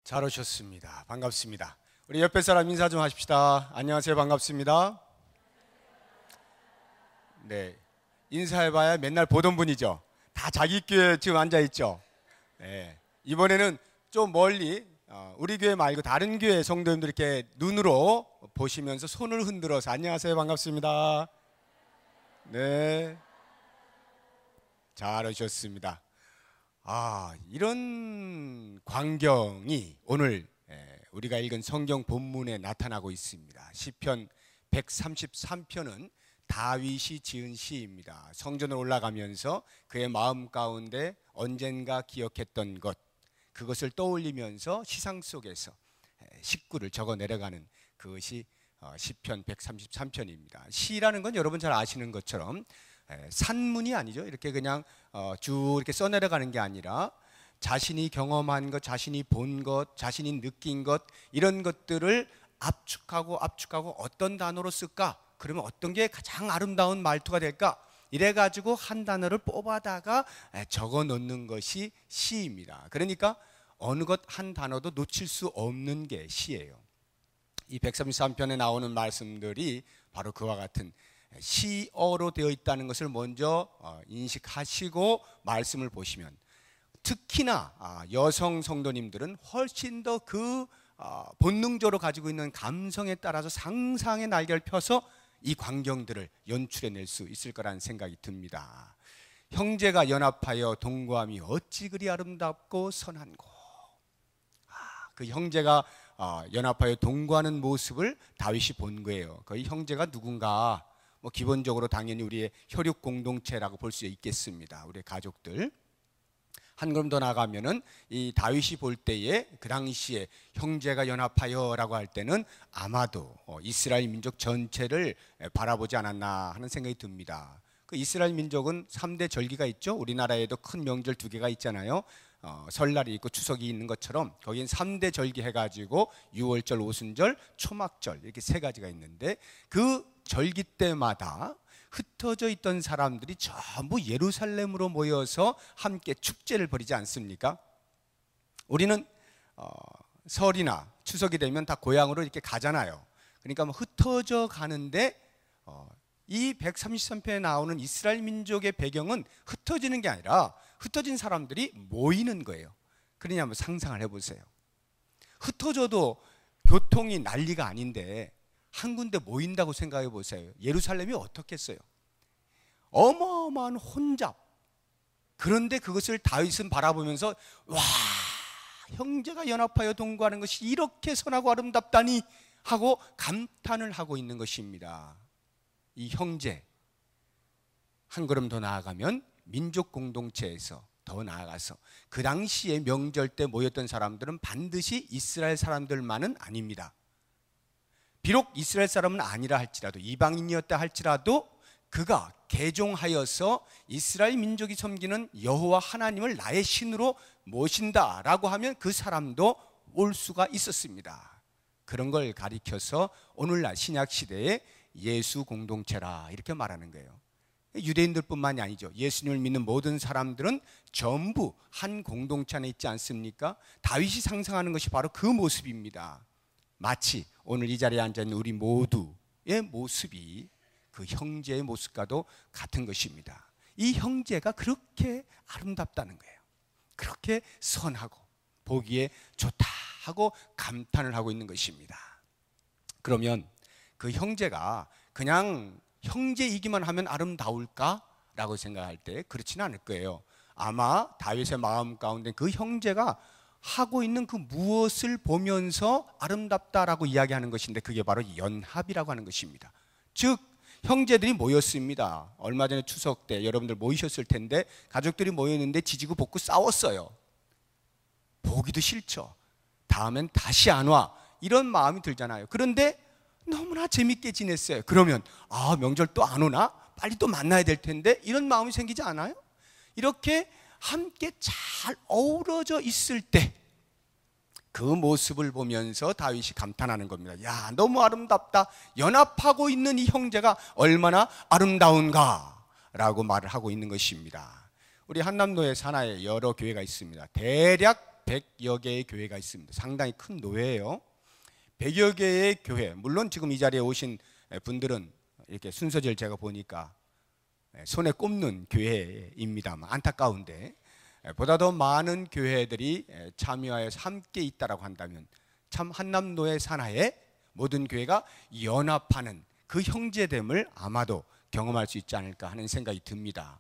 잘 오셨습니다. 반갑습니다. 우리 옆에 사람 인사 좀 하십시다. 안녕하세요. 반갑습니다. 네, 인사해봐야 맨날 보던 분이죠. 다 자기 교회 지금 앉아있죠. 네, 이번에는 좀 멀리 우리 교회 말고 다른 교회 성도님들 이렇게 눈으로 보시면서 손을 흔들어서 안녕하세요. 반갑습니다. 네, 잘 오셨습니다. 이런 광경이 오늘 우리가 읽은 성경 본문에 나타나고 있습니다. 시편 133편은 다윗이 지은 시입니다. 성전을 올라가면서 그의 마음 가운데 언젠가 기억했던 것, 그것을 떠올리면서 시상 속에서 식구를 적어 내려가는 그것이 시편 133편입니다. 시라는 건 여러분 잘 아시는 것처럼 산문이 아니죠. 이렇게 그냥 쭉 이렇게 써내려가는 게 아니라 자신이 경험한 것, 자신이 본 것, 자신이 느낀 것, 이런 것들을 압축하고 어떤 단어로 쓸까? 그러면 어떤 게 가장 아름다운 말투가 될까? 이래가지고 한 단어를 뽑아다가 적어 놓는 것이 시입니다. 그러니까 어느 것 한 단어도 놓칠 수 없는 게 시예요. 이 133편에 나오는 말씀들이 바로 그와 같은 시어로 되어 있다는 것을 먼저 인식하시고 말씀을 보시면, 특히나 여성 성도님들은 훨씬 더 그 본능적으로 가지고 있는 감성에 따라서 상상의 날개를 펴서 이 광경들을 연출해낼 수 있을 거라는 생각이 듭니다. 형제가 연합하여 동거함이 어찌 그리 아름답고 선한고. 그 형제가 연합하여 동거하는 모습을 다윗이 본 거예요. 그 형제가 누군가, 기본적으로 당연히 우리의 혈육 공동체라고 볼 수 있겠습니다. 우리의 가족들. 한 걸음 더 나가면은 이 다윗이 볼 때에 그 당시에 형제가 연합하여라고 할 때는 아마도 이스라엘 민족 전체를 바라보지 않았나 하는 생각이 듭니다. 그 이스라엘 민족은 3대 절기가 있죠. 우리나라에도 큰 명절 2개가 있잖아요. 설날이 있고 추석이 있는 것처럼 거긴 3대 절기 해가지고 유월절, 오순절, 초막절 이렇게 3가지가 있는데, 그 절기 때마다 흩어져 있던 사람들이 전부 예루살렘으로 모여서 함께 축제를 벌이지 않습니까? 우리는 설이나 추석이 되면 다 고향으로 이렇게 가잖아요. 그러니까 흩어져 가는데 이 133편에 나오는 이스라엘 민족의 배경은 흩어지는 게 아니라 흩어진 사람들이 모이는 거예요. 그러냐 한번 상상을 해보세요. 흩어져도 교통이 난리가 아닌데 한 군데 모인다고 생각해 보세요. 예루살렘이 어떻겠어요? 어마어마한 혼잡. 그런데 그것을 다윗은 바라보면서 와, 형제가 연합하여 동거하는 것이 이렇게 선하고 아름답다니 하고 감탄을 하고 있는 것입니다. 이 형제, 한 걸음 더 나아가면 민족 공동체에서 더 나아가서 그 당시에 명절 때 모였던 사람들은 반드시 이스라엘 사람들만은 아닙니다. 비록 이스라엘 사람은 아니라 할지라도, 이방인이었다 할지라도 그가 개종하여서 이스라엘 민족이 섬기는 여호와 하나님을 나의 신으로 모신다라고 하면 그 사람도 올 수가 있었습니다. 그런 걸 가리켜서 오늘날 신약 시대에 예수 공동체라 이렇게 말하는 거예요. 유대인들뿐만이 아니죠. 예수님을 믿는 모든 사람들은 전부 한 공동체 안에 있지 않습니까? 다윗이 상상하는 것이 바로 그 모습입니다. 마치 오늘 이 자리에 앉아있는 우리 모두의 모습이 그 형제의 모습과도 같은 것입니다. 이 형제가 그렇게 아름답다는 거예요. 그렇게 선하고 보기에 좋다 하고 감탄을 하고 있는 것입니다. 그러면 그 형제가 그냥 형제이기만 하면 아름다울까라고 생각할 때 그렇지는 않을 거예요. 아마 다윗의 마음 가운데 그 형제가 하고 있는 그 무엇을 보면서 아름답다라고 이야기하는 것인데, 그게 바로 연합이라고 하는 것입니다. 즉 형제들이 모였습니다. 얼마 전에 추석 때 여러분들 모이셨을 텐데 가족들이 모였는데 지지고 볶고 싸웠어요. 보기도 싫죠. 다음엔 다시 안 와, 이런 마음이 들잖아요. 그런데 너무나 재밌게 지냈어요. 그러면 명절 또 안 오나? 빨리 또 만나야 될 텐데, 이런 마음이 생기지 않아요? 이렇게 함께 잘 어우러져 있을 때 그 모습을 보면서 다윗이 감탄하는 겁니다. 야, 너무 아름답다. 연합하고 있는 이 형제가 얼마나 아름다운가 라고 말을 하고 있는 것입니다. 우리 한남로에 산하에 여러 교회가 있습니다. 대략 100여 개의 교회가 있습니다. 상당히 큰 노예예요. 100여 개의 교회, 물론 지금 이 자리에 오신 분들은 이렇게 순서대로 제가 보니까 손에 꼽는 교회입니다만 안타까운데, 보다 더 많은 교회들이 참여하여서 함께 있다라고 한다면 참 한남노예 산하에 모든 교회가 연합하는 그 형제됨을 아마도 경험할 수 있지 않을까 하는 생각이 듭니다.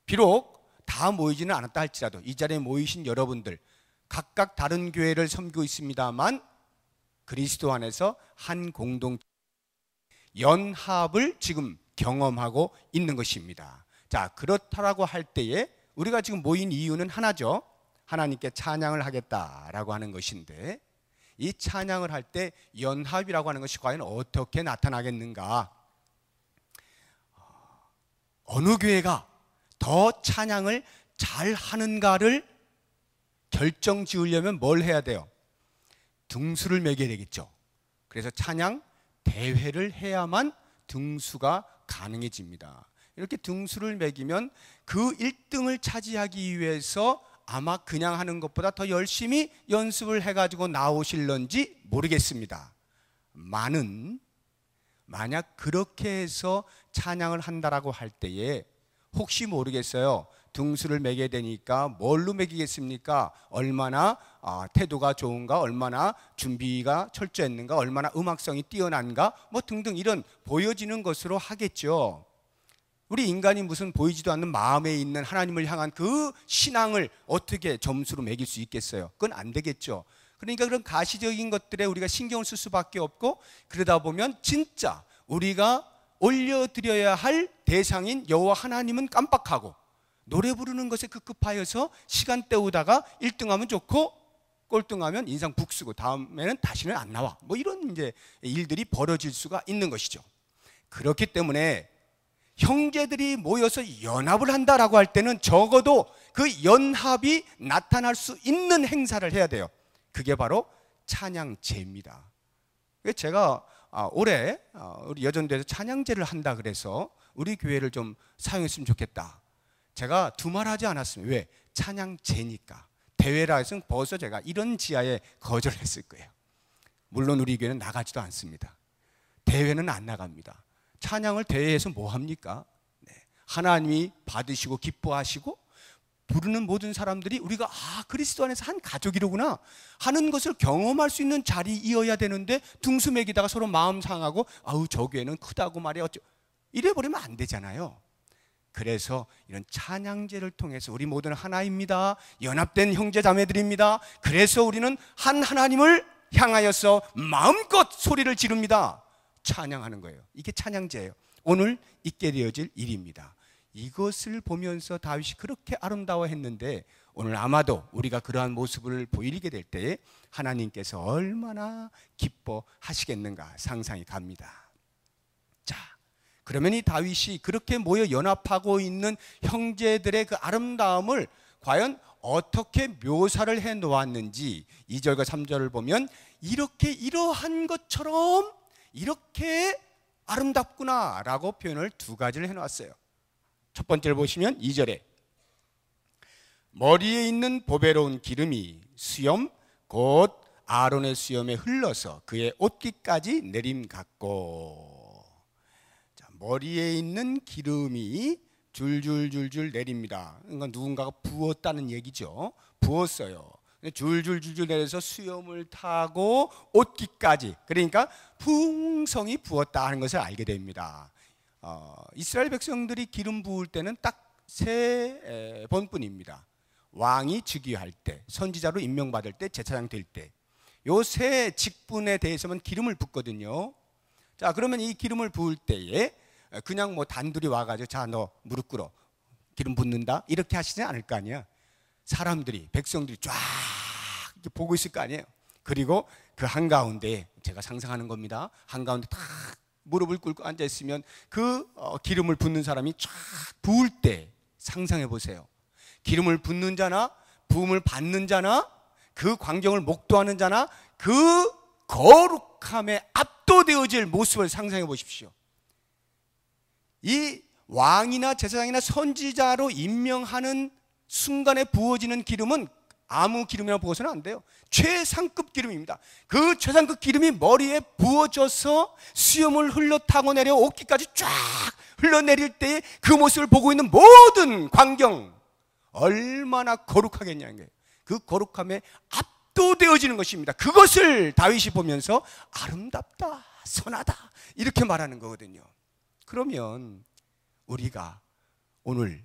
비록 다 모이지는 않았다 할지라도 이 자리에 모이신 여러분들 각각 다른 교회를 섬기고 있습니다만 그리스도 안에서 한 공동 연합을 지금 경험하고 있는 것입니다. 자, 그렇다라고 할 때에 우리가 지금 모인 이유는 하나죠. 하나님께 찬양을 하겠다라고 하는 것인데, 이 찬양을 할 때 연합이라고 하는 것이 과연 어떻게 나타나겠는가? 어느 교회가 더 찬양을 잘 하는가를 결정 지으려면 뭘 해야 돼요? 등수를 매겨야 되겠죠. 그래서 찬양 대회를 해야만 등수가 가능해집니다. 이렇게 등수를 매기면 그 1등을 차지하기 위해서 아마 그냥 하는 것보다 더 열심히 연습을 해가지고 나오실런지 모르겠습니다. 만약 그렇게 해서 찬양을 한다라고 할 때에 혹시 모르겠어요. 등수를 매게 되니까 뭘로 매기겠습니까? 얼마나 태도가 좋은가, 얼마나 준비가 철저했는가, 얼마나 음악성이 뛰어난가, 뭐 등등 이런 보여지는 것으로 하겠죠. 우리 인간이 무슨 보이지도 않는 마음에 있는 하나님을 향한 그 신앙을 어떻게 점수로 매길 수 있겠어요? 그건 안 되겠죠. 그러니까 그런 가시적인 것들에 우리가 신경을 쓸 수밖에 없고, 그러다 보면 진짜 우리가 올려드려야 할 대상인 여호와 하나님은 깜빡하고 노래 부르는 것에 급급하여서 시간 때우다가 1등하면 좋고 꼴등하면 인상 북쓰고 다음에는 다시는 안 나와, 뭐 이런 이제 일들이 벌어질 수가 있는 것이죠. 그렇기 때문에 형제들이 모여서 연합을 한다라고 할 때는 적어도 그 연합이 나타날 수 있는 행사를 해야 돼요. 그게 바로 찬양제입니다. 제가 올해 우리 여전도에서 찬양제를 한다 그래서 우리 교회를 좀 사용했으면 좋겠다. 제가 두말하지 않았습니다. 왜? 찬양제니까. 대회라 해서 벌써 제가 이런 지하에 거절했을 거예요. 물론 우리 교회는 나가지도 않습니다. 대회는 안 나갑니다. 찬양을 대회에서 뭐 합니까? 네. 하나님이 받으시고 기뻐하시고 부르는 모든 사람들이 우리가 그리스도 안에서 한 가족이로구나 하는 것을 경험할 수 있는 자리이어야 되는데, 등수 매기다가 서로 마음 상하고 저 교회는 크다고 말이야 이래버리면 안 되잖아요. 그래서 이런 찬양제를 통해서 우리 모두는 하나입니다. 연합된 형제 자매들입니다. 그래서 우리는 한 하나님을 향하여서 마음껏 소리를 지릅니다. 찬양하는 거예요. 이게 찬양제예요. 오늘 있게 되어질 일입니다. 이것을 보면서 다윗이 그렇게 아름다워했는데, 오늘 아마도 우리가 그러한 모습을 보이게 될 때에 하나님께서 얼마나 기뻐하시겠는가 상상이 갑니다. 자, 그러면 이 다윗이 그렇게 모여 연합하고 있는 형제들의 그 아름다움을 과연 어떻게 묘사를 해 놓았는지 2절과 3절을 보면 이러한 것처럼 이렇게 아름답구나 라고 표현을 두 가지를 해놓았어요. 첫 번째를 보시면 2절에 머리에 있는 보배로운 기름이 수염 곧 아론의 수염에 흘러서 그의 옷깃까지 내림 같고. 자, 머리에 있는 기름이 줄줄줄줄 내립니다. 그러니까 누군가가 부었다는 얘기죠. 부었어요. 줄줄줄줄 내려서 수염을 타고 옷깃까지, 그러니까 풍성이 부었다 하는 것을 알게 됩니다. 이스라엘 백성들이 기름 부을 때는 딱 세 번뿐입니다. 왕이 즉위할 때, 선지자로 임명받을 때, 제사장 될 때, 요 세 직분에 대해서만 기름을 붓거든요. 자, 그러면 이 기름을 부을 때에 그냥 뭐 단둘이 와가지고 자, 너 무릎 꿇어 기름 붓는다 이렇게 하시지 않을 거 아니야. 사람들이, 백성들이 쫙 이렇게 보고 있을 거 아니에요. 그리고 그 한가운데, 제가 상상하는 겁니다, 한가운데 탁 무릎을 꿇고 앉아 있으면 그 기름을 붓는 사람이 쫙 부을 때 상상해 보세요. 기름을 붓는 자나 부음을 받는 자나 그 광경을 목도하는 자나 그 거룩함에 압도되어질 모습을 상상해 보십시오. 이 왕이나 제사장이나 선지자로 임명하는 순간에 부어지는 기름은 아무 기름이나 부어서는 안 돼요. 최상급 기름입니다. 그 최상급 기름이 머리에 부어져서 수염을 흘러 타고 내려 옷깃까지 쫙 흘러내릴 때의 그 모습을 보고 있는 모든 광경, 얼마나 거룩하겠냐는 거예요. 그 거룩함에 압도되어지는 것입니다. 그것을 다윗이 보면서 아름답다, 선하다 이렇게 말하는 거거든요. 그러면 우리가 오늘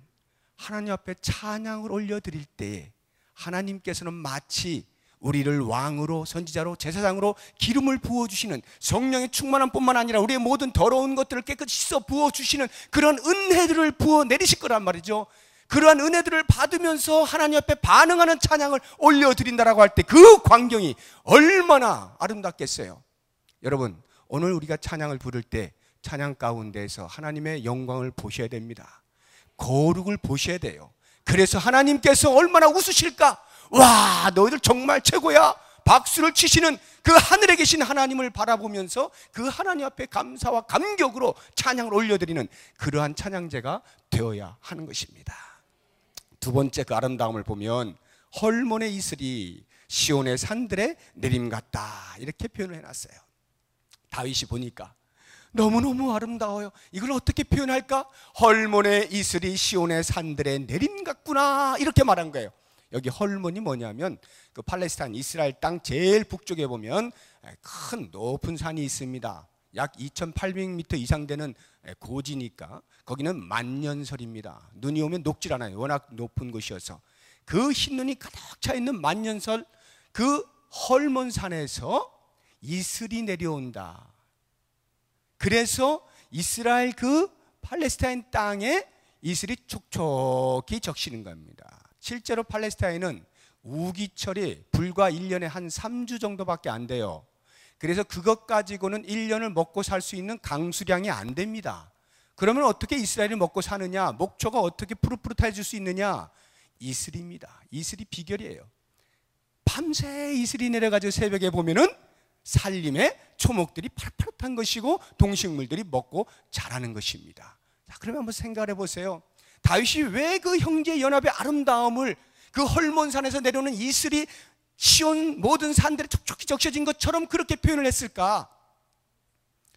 하나님 앞에 찬양을 올려드릴 때에 하나님께서는 마치 우리를 왕으로, 선지자로, 제사장으로 기름을 부어주시는, 성령의 충만함 뿐만 아니라 우리의 모든 더러운 것들을 깨끗이 씻어 부어주시는 그런 은혜들을 부어내리실 거란 말이죠. 그러한 은혜들을 받으면서 하나님 앞에 반응하는 찬양을 올려드린다라고 할 때 그 광경이 얼마나 아름답겠어요. 여러분, 오늘 우리가 찬양을 부를 때 찬양 가운데에서 하나님의 영광을 보셔야 됩니다. 거룩을 보셔야 돼요. 그래서 하나님께서 얼마나 웃으실까? 와, 너희들 정말 최고야! 박수를 치시는 그 하늘에 계신 하나님을 바라보면서 그 하나님 앞에 감사와 감격으로 찬양을 올려드리는 그러한 찬양제가 되어야 하는 것입니다. 두 번째 그 아름다움을 보면 헐몬의 이슬이 시온의 산들에 내림 같다 이렇게 표현을 해놨어요. 다윗이 보니까 너무너무 아름다워요. 이걸 어떻게 표현할까? 헐몬의 이슬이 시온의 산들에 내림 같구나 이렇게 말한 거예요. 여기 헐몬이 뭐냐면 그 팔레스타인 이스라엘 땅 제일 북쪽에 보면 큰 높은 산이 있습니다. 약 2800m 이상 되는 고지니까 거기는 만년설입니다. 눈이 오면 녹질 않아요. 워낙 높은 곳이어서 그 흰눈이 가득 차 있는 만년설 그 헐몬산에서 이슬이 내려온다. 그래서 이스라엘 그 팔레스타인 땅에 이슬이 촉촉히 적시는 겁니다. 실제로 팔레스타인은 우기철이 불과 1년에 한 3주 정도밖에 안 돼요. 그래서 그것 가지고는 1년을 먹고 살 수 있는 강수량이 안 됩니다. 그러면 어떻게 이스라엘이 먹고 사느냐? 목초가 어떻게 푸릇푸릇해질 수 있느냐? 이슬입니다. 이슬이 비결이에요. 밤새 이슬이 내려가지고 새벽에 보면은 산림에 초목들이 파릇파릇한 것이고 동식물들이 먹고 자라는 것입니다. 자, 그러면 한번 생각을 해보세요. 다윗이 왜 그 형제 연합의 아름다움을 그 헐몬산에서 내려오는 이슬이 시온 모든 산들에 촉촉히 적셔진 것처럼 그렇게 표현을 했을까?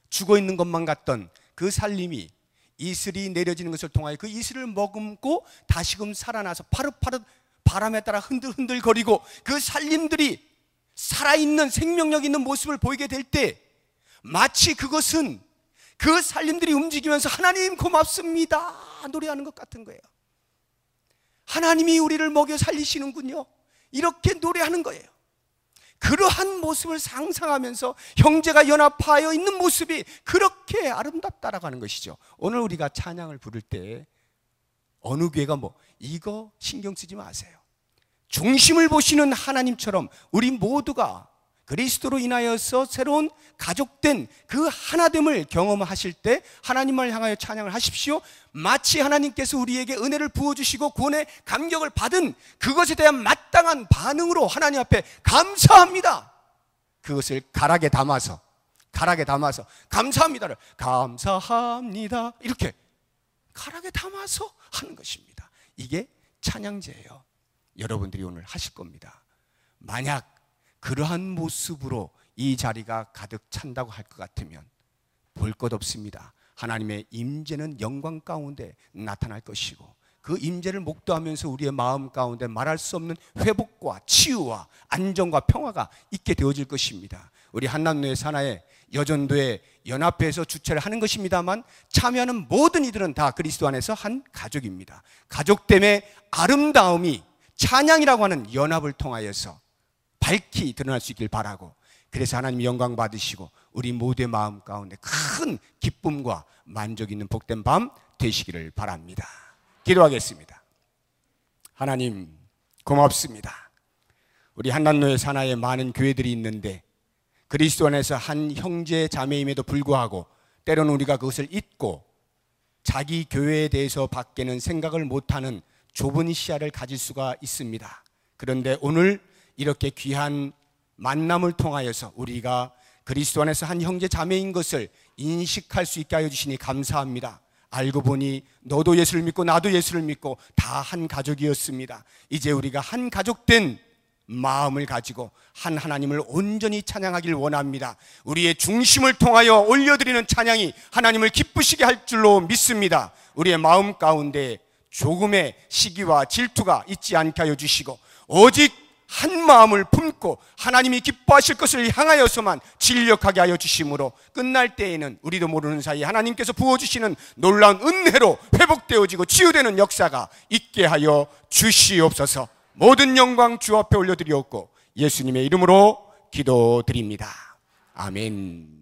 죽어 있는 것만 같던 그 산림이 이슬이 내려지는 것을 통하여 그 이슬을 머금고 다시금 살아나서 파릇파릇 바람에 따라 흔들흔들 거리고 그 산림들이 살아있는 생명력 있는 모습을 보이게 될 때 마치 그것은 그 산림들이 움직이면서 하나님 고맙습니다 노래하는 것 같은 거예요. 하나님이 우리를 먹여 살리시는군요 이렇게 노래하는 거예요. 그러한 모습을 상상하면서 형제가 연합하여 있는 모습이 그렇게 아름답다라고 하는 것이죠. 오늘 우리가 찬양을 부를 때 어느 교회가 이거 신경 쓰지 마세요. 중심을 보시는 하나님처럼 우리 모두가 그리스도로 인하여서 새로운 가족된 그 하나됨을 경험하실 때 하나님을 향하여 찬양을 하십시오. 마치 하나님께서 우리에게 은혜를 부어주시고 구원의 감격을 받은 그것에 대한 마땅한 반응으로 하나님 앞에 감사합니다. 그것을 가락에 담아서 감사합니다를 감사합니다 이렇게 가락에 담아서 하는 것입니다. 이게 찬양제예요. 여러분들이 오늘 하실 겁니다. 만약 그러한 모습으로 이 자리가 가득 찬다고 할 것 같으면 볼 것 없습니다. 하나님의 임재는 영광 가운데 나타날 것이고 그 임재를 목도하면서 우리의 마음 가운데 말할 수 없는 회복과 치유와 안정과 평화가 있게 되어질 것입니다. 우리 한남로의 산하의 여전도의 연합회에서 주최를 하는 것입니다만 참여하는 모든 이들은 다 그리스도 안에서 한 가족입니다. 가족됨의 아름다움이 찬양이라고 하는 연합을 통하여서 밝히 드러날 수 있길 바라고, 그래서 하나님 영광 받으시고 우리 모두의 마음 가운데 큰 기쁨과 만족 있는 복된 밤 되시기를 바랍니다. 기도하겠습니다. 하나님 고맙습니다. 우리 한남로의 산하에 많은 교회들이 있는데 그리스도 안에서 한 형제 자매임에도 불구하고 때로는 우리가 그것을 잊고 자기 교회에 대해서 밖에는 생각을 못하는 좁은 시야를 가질 수가 있습니다. 그런데 오늘 이렇게 귀한 만남을 통하여서 우리가 그리스도 안에서 한 형제 자매인 것을 인식할 수 있게 하여 주시니 감사합니다. 알고 보니 너도 예수를 믿고 나도 예수를 믿고 다 한 가족이었습니다. 이제 우리가 한 가족된 마음을 가지고 한 하나님을 온전히 찬양하길 원합니다. 우리의 중심을 통하여 올려드리는 찬양이 하나님을 기쁘시게 할 줄로 믿습니다. 우리의 마음 가운데 조금의 시기와 질투가 있지 않게 하여 주시고 오직 한 마음을 품고 하나님이 기뻐하실 것을 향하여서만 진력하게 하여 주심으로 끝날 때에는 우리도 모르는 사이에 하나님께서 부어주시는 놀라운 은혜로 회복되어지고 치유되는 역사가 있게 하여 주시옵소서. 모든 영광 주 앞에 올려드리옵고 예수님의 이름으로 기도드립니다. 아멘.